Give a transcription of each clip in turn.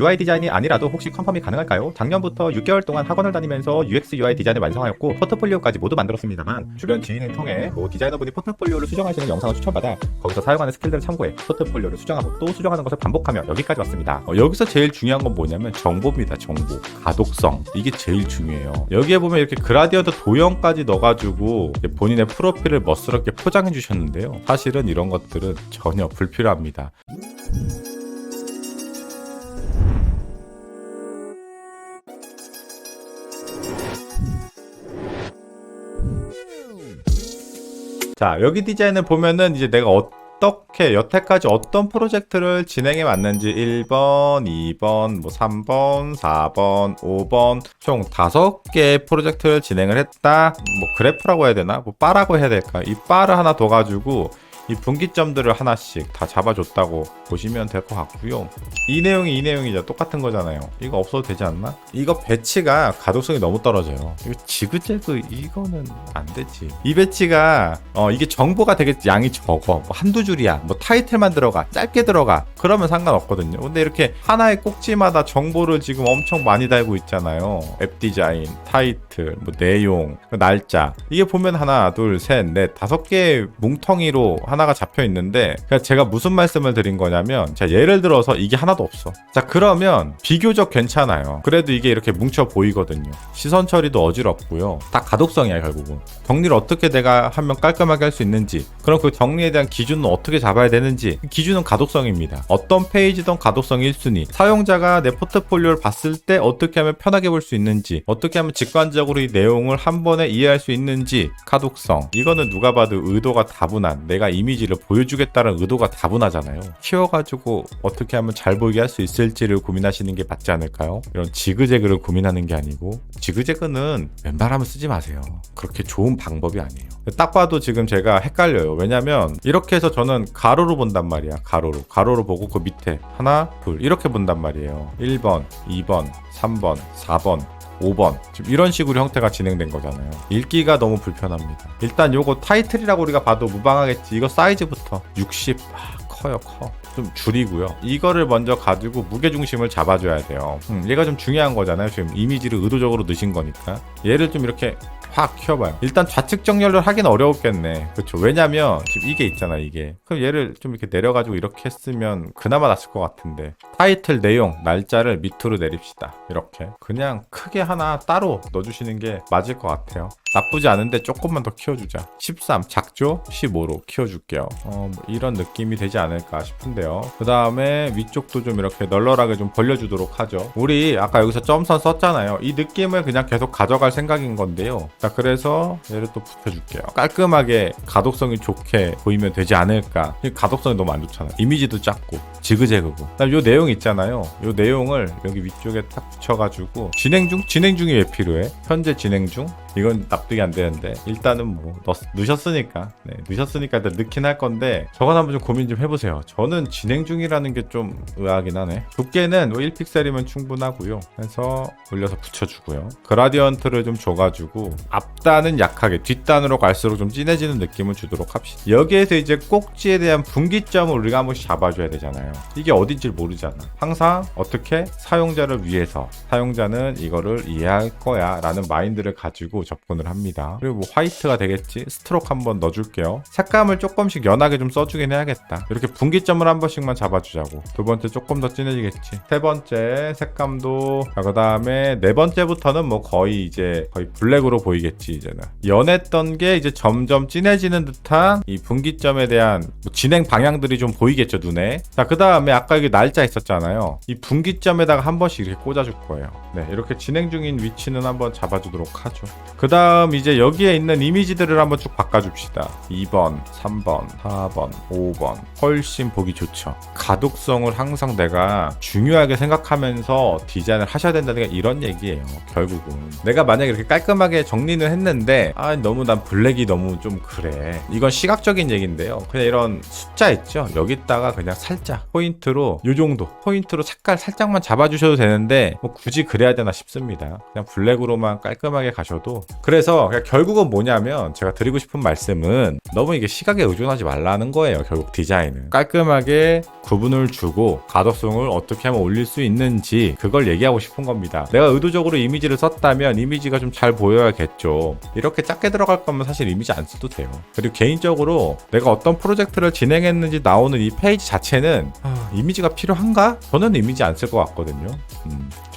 UI 디자인이 아니라도 혹시 컨펌이 가능할까요? 작년부터 6개월 동안 학원을 다니면서 UX UI 디자인을 완성하였고 포트폴리오까지 모두 만들었습니다만 주변 지인을 통해 디자이너분이 포트폴리오를 수정하시는 영상을 추천받아 거기서 사용하는 스킬들을 참고해 포트폴리오를 수정하고 또 수정하는 것을 반복하며 여기까지 왔습니다. 여기서 제일 중요한 건 뭐냐면 정보입니다. 정보. 가독성. 이게 제일 중요해요. 여기에 보면 이렇게 그라디언트 도형까지 넣어가지고 본인의 프로필을 멋스럽게 포장해 주셨는데요. 사실은 이런 것들은 전혀 불필요합니다. 자, 여기 디자인을 보면은 이제 내가 어떻게 여태까지 어떤 프로젝트를 진행해 왔는지 1번, 2번, 3번, 4번, 5번 총 5개의 프로젝트를 진행을 했다. 그래프라고 해야 되나? 바라고 해야 될까? 이 바를 하나 더 가지고 이 분기점들을 하나씩 다 잡아줬다고 보시면 될 것 같고요. 이 내용이죠. 똑같은 거잖아요. 이거 없어도 되지 않나? 이거 배치가 가독성이 너무 떨어져요. 이거 지그재그 이거는 안 되지. 이 배치가 이게 정보가 되게 양이 적어. 한두 줄이야. 타이틀만 들어가. 짧게 들어가. 그러면 상관없거든요. 근데 이렇게 하나의 꼭지마다 정보를 지금 엄청 많이 달고 있잖아요. 앱 디자인, 타이틀, 내용, 날짜. 이게 보면 하나, 둘, 셋, 넷, 5개의 뭉텅이로 하나가 잡혀 있는데 제가 무슨 말씀을 드린 거냐면 자, 예를 들어서 이게 하나도 없어. 자, 그러면 비교적 괜찮아요. 그래도 이게 이렇게 뭉쳐 보이거든요. 시선 처리도 어지럽고요. 다 가독성이야 결국은. 정리를 어떻게 내가 하면 깔끔하게 할 수 있는지, 그럼 그 정리에 대한 기준은 어떻게 잡아야 되는지, 기준은 가독성입니다. 어떤 페이지든 가독성 1순위. 사용자가 내 포트폴리오를 봤을 때 어떻게 하면 편하게 볼 수 있는지, 어떻게 하면 직관적으로 이 내용을 한 번에 이해할 수 있는지, 가독성. 이거는 누가 봐도 의도가 다분한, 내가 이미지를 보여주겠다는 의도가 다분하잖아요. 키워가지고 어떻게 하면 잘 보이게 할 수 있을지를 고민하시는 게 맞지 않을까요? 이런 지그재그를 고민하는 게 아니고, 지그재그는 웬만하면 쓰지 마세요. 그렇게 좋은 방법이 아니에요. 딱 봐도 지금 제가 헷갈려요. 왜냐면 이렇게 해서 저는 가로로 본단 말이야. 가로로 보고 그 밑에 하나, 둘 이렇게 본단 말이에요. 1번, 2번, 3번, 4번, 5번 지금 이런 식으로 형태가 진행된 거잖아요. 읽기가 너무 불편합니다. 일단 요거 타이틀이라고 우리가 봐도 무방하겠지. 이거 사이즈부터 60 커요. 좀 줄이고요. 이거를 먼저 가지고 무게중심을 잡아줘야 돼요. 얘가 좀 중요한 거잖아요. 지금 이미지를 의도적으로 넣으신 거니까 얘를 좀 이렇게 확 키워봐요. 일단 좌측 정렬을 하긴 어려웠겠네. 그렇죠. 왜냐면 지금 이게 있잖아. 이게 그럼 얘를 좀 이렇게 내려가지고 이렇게 했으면 그나마 낫을 것 같은데, 타이틀 내용 날짜를 밑으로 내립시다. 이렇게 그냥 크게 하나 따로 넣어주시는 게 맞을 것 같아요. 나쁘지 않은데 조금만 더 키워주자. 13 작죠? 15로 키워줄게요. 이런 느낌이 되지 않을까 싶은데요. 그 다음에 위쪽도 좀 이렇게 널널하게 좀 벌려주도록 하죠. 우리 아까 여기서 점선 썼잖아요. 이 느낌을 그냥 계속 가져갈 생각인 건데요. 자, 그래서 얘를 또 붙여줄게요. 깔끔하게 가독성이 좋게 보이면 되지 않을까. 이 가독성이 너무 안 좋잖아요. 이미지도 작고 지그재그고. 그다음 요 내용 있잖아요. 요 내용을 여기 위쪽에 딱 붙여가지고 진행 중이 왜 필요해? 현재 진행 중? 이건 납득이 안 되는데 일단은 넣으셨으니까 넣으셨으니까 일단 넣긴 할 건데 저건 한번 좀 고민 좀 해보세요. 저는 진행 중이라는 게 좀 의아하긴 하네. 두께는 1픽셀이면 충분하고요. 해서 올려서 붙여주고요. 그라디언트를 좀 줘가지고 앞단은 약하게 뒷단으로 갈수록 좀 진해지는 느낌을 주도록 합시다. 여기에서 이제 꼭지에 대한 분기점을 우리가 한 번씩 잡아줘야 되잖아요. 이게 어딘지 모르잖아. 항상 어떻게 사용자를 위해서, 사용자는 이거를 이해할 거야 라는 마인드를 가지고 접근을 합니다. 그리고 화이트가 되겠지? 스트로크 한번 넣어줄게요. 색감을 조금씩 연하게 좀 써주긴 해야겠다. 이렇게 분기점을 한 번씩만 잡아주자고. 두 번째 조금 더 진해지겠지. 세 번째 색감도, 그 다음에 네 번째부터는 거의 블랙으로 보이겠지. 이제는 연했던 게 이제 점점 진해지는 듯한 이 분기점에 대한 진행 방향들이 좀 보이겠죠, 눈에. 자, 그 다음에 아까 여기 날짜 있었잖아요. 이 분기점에다가 한 번씩 이렇게 꽂아줄 거예요. 네, 이렇게 진행 중인 위치는 한번 잡아주도록 하죠. 그 다음 이제 여기에 있는 이미지들을 한번 쭉 바꿔줍시다. 2번, 3번, 4번, 5번 훨씬 보기 좋죠. 가독성을 항상 내가 중요하게 생각하면서 디자인을 하셔야 된다는 게 이런 얘기예요. 결국은 내가 만약에 이렇게 깔끔하게 정리는 했는데 너무 난 블랙이 너무 좀 그래. 이건 시각적인 얘기인데요. 그냥 이런 숫자 있죠. 여기다가 그냥 살짝 포인트로 요 정도 포인트로 색깔 살짝만 잡아주셔도 되는데 굳이 그래야 되나 싶습니다. 그냥 블랙으로만 깔끔하게 가셔도 그래서 결국은 뭐냐면 제가 드리고 싶은 말씀은 너무 이게 시각에 의존하지 말라는 거예요. 결국 디자인은 깔끔하게 구분을 주고 가독성을 어떻게 하면 올릴 수 있는지 그걸 얘기하고 싶은 겁니다. 내가 의도적으로 이미지를 썼다면 이미지가 좀 잘 보여야겠죠. 이렇게 작게 들어갈 거면 사실 이미지 안 써도 돼요. 그리고 개인적으로 내가 어떤 프로젝트를 진행했는지 나오는 이 페이지 자체는 이미지가 필요한가? 저는 이미지 안 쓸 것 같거든요.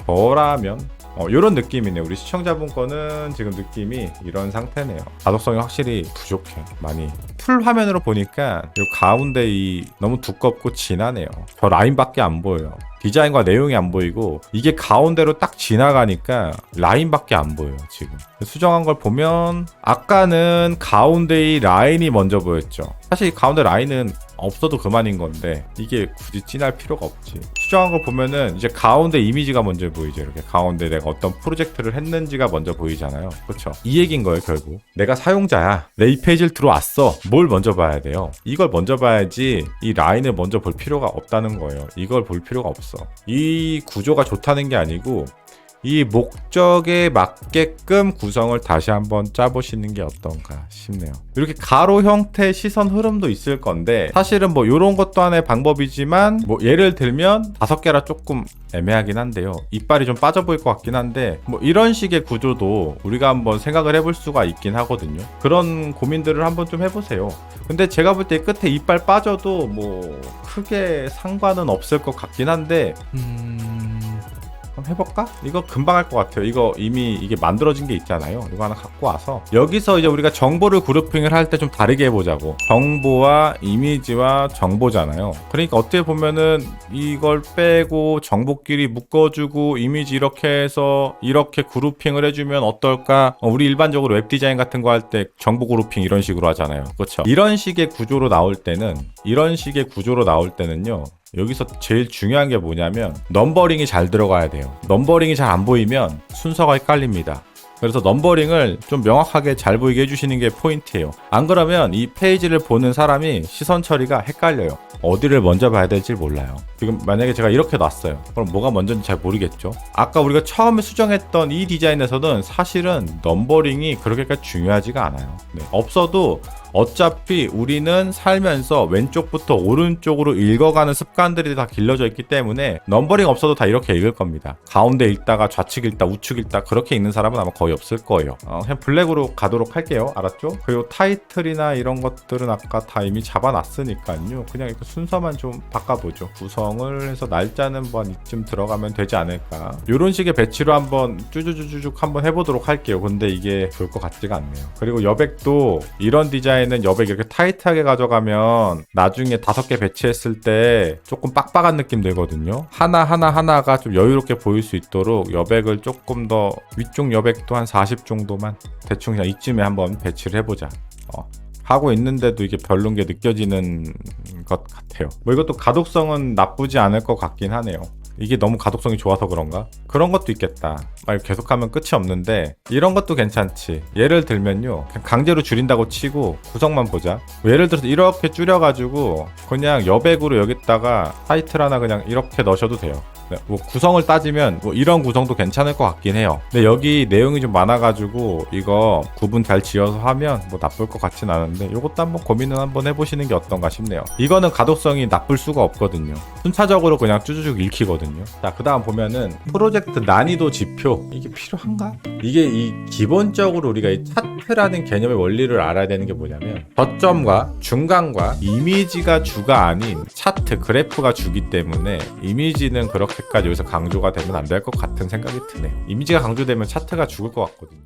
저라면 이런 느낌이네요. 우리 시청자분 거는 지금 느낌이 이런 상태네요. 가독성이 확실히 부족해. 많이 풀 화면으로 보니까 이 가운데 이 너무 두껍고 진하네요. 저 라인밖에 안 보여요. 디자인과 내용이 안 보이고 이게 가운데로 딱 지나가니까 라인밖에 안 보여요. 지금 수정한 걸 보면 아까는 가운데 이 라인이 먼저 보였죠. 사실 이 가운데 라인은 없어도 그만인 건데 이게 굳이 진할 필요가 없지. 수정한 걸 보면은 이제 가운데 이미지가 먼저 보이죠. 이렇게 가운데 내가 어떤 프로젝트를 했는지가 먼저 보이잖아요. 그렇죠? 이 얘기인 거예요. 결국 내가 사용자야. 내 이 페이지를 들어왔어. 뭘 먼저 봐야 돼요? 이걸 먼저 봐야지 이 라인을 먼저 볼 필요가 없다는 거예요. 이걸 볼 필요가 없어. 이 구조가 좋다는 게 아니고 이 목적에 맞게끔 구성을 다시 한번 짜보시는 게 어떤가 싶네요. 이렇게 가로 형태 시선 흐름도 있을 건데 사실은 뭐 이런 것도 하나의 방법이지만 뭐 예를 들면 5개라 조금 애매하긴 한데요. 이빨이 좀 빠져 보일 것 같긴 한데 뭐 이런 식의 구조도 우리가 한번 생각을 해볼 수가 있긴 하거든요. 그런 고민들을 한번 좀 해보세요. 근데 제가 볼 때 끝에 이빨 빠져도 뭐 크게 상관은 없을 것 같긴 한데 한번 해볼까? 이거 금방 할 것 같아요. 이거 이미 이게 만들어진 게 있잖아요. 이거 하나 갖고 와서 여기서 이제 우리가 정보를 그룹핑을 할 때 좀 다르게 해보자고. 정보와 이미지와 정보잖아요. 그러니까 어떻게 보면은 이걸 빼고 정보끼리 묶어주고 이미지 이렇게 해서 이렇게 그룹핑을 해주면 어떨까? 우리 일반적으로 웹 디자인 같은 거 할 때 정보 그룹핑 이런 식으로 하잖아요. 그렇죠? 이런 식의 구조로 나올 때는요. 여기서 제일 중요한 게 뭐냐면 넘버링이 잘 들어가야 돼요. 넘버링이 잘 안 보이면 순서가 헷갈립니다. 그래서 넘버링을 좀 명확하게 잘 보이게 해주시는 게 포인트예요. 안 그러면 이 페이지를 보는 사람이 시선 처리가 헷갈려요. 어디를 먼저 봐야 될지 몰라요. 지금 만약에 제가 이렇게 놨어요. 그럼 뭐가 먼저인지 잘 모르겠죠. 아까 우리가 처음에 수정했던 이 디자인에서는 사실은 넘버링이 그렇게까지 중요하지가 않아요. 없어도 어차피 우리는 살면서 왼쪽부터 오른쪽으로 읽어가는 습관들이 다 길러져 있기 때문에 넘버링 없어도 다 이렇게 읽을 겁니다. 가운데 읽다가 좌측 읽다 우측 읽다 그렇게 읽는 사람은 아마 거의 없을 거예요. 그냥 블랙으로 가도록 할게요. 알았죠? 그리고 타이틀이나 이런 것들은 아까 다 이미 잡아놨으니까요. 그냥 이렇게 순서만 좀 바꿔보죠. 구성을 해서 날짜는 뭐 이쯤 들어가면 되지 않을까. 이런 식의 배치로 한번 쭈쭈쭈쭈 한번 해보도록 할게요. 근데 이게 좋을 것 같지가 않네요. 그리고 여백도 이런 디자인 는 여백 이렇게 타이트하게 가져가면 나중에 5개 배치했을 때 조금 빡빡한 느낌 들거든요. 하나가 좀 여유롭게 보일 수 있도록 여백을 조금 더 위쪽 여백도 한 40 정도만 대충 그냥 이쯤에 한번 배치를 해보자. 하고 있는데도 이게 별론 게 느껴지는 것 같아요. 뭐 이것도 가독성은 나쁘지 않을 것 같긴 하네요. 이게 너무 가독성이 좋아서 그런가? 그런 것도 있겠다. 계속하면 끝이 없는데 이런 것도 괜찮지. 예를 들면요, 그냥 강제로 줄인다고 치고 구성만 보자. 예를 들어서 이렇게 줄여가지고 그냥 여백으로 여기다가 타이틀 하나 그냥 이렇게 넣으셔도 돼요. 뭐 구성을 따지면 뭐 이런 구성도 괜찮을 것 같긴 해요. 근데 여기 내용이 좀 많아가지고 이거 구분 잘 지어서 하면 뭐 나쁠 것 같진 않은데 이것도 한번 고민을 한번 해보시는 게 어떤가 싶네요. 이거는 가독성이 나쁠 수가 없거든요. 순차적으로 그냥 쭈쭈쭈 읽히거든요. 자, 그 다음 보면은 프로젝트 난이도 지표, 이게 필요한가? 이게 이 기본적으로 우리가 이 차트라는 개념의 원리를 알아야 되는 게 뭐냐면 저점과 중간과 이미지가 주가 아닌 차트, 그래프가 주기 때문에 이미지는 그렇게까지 여기서 강조가 되면 안 될 것 같은 생각이 드네요. 이미지가 강조되면 차트가 죽을 것 같거든요.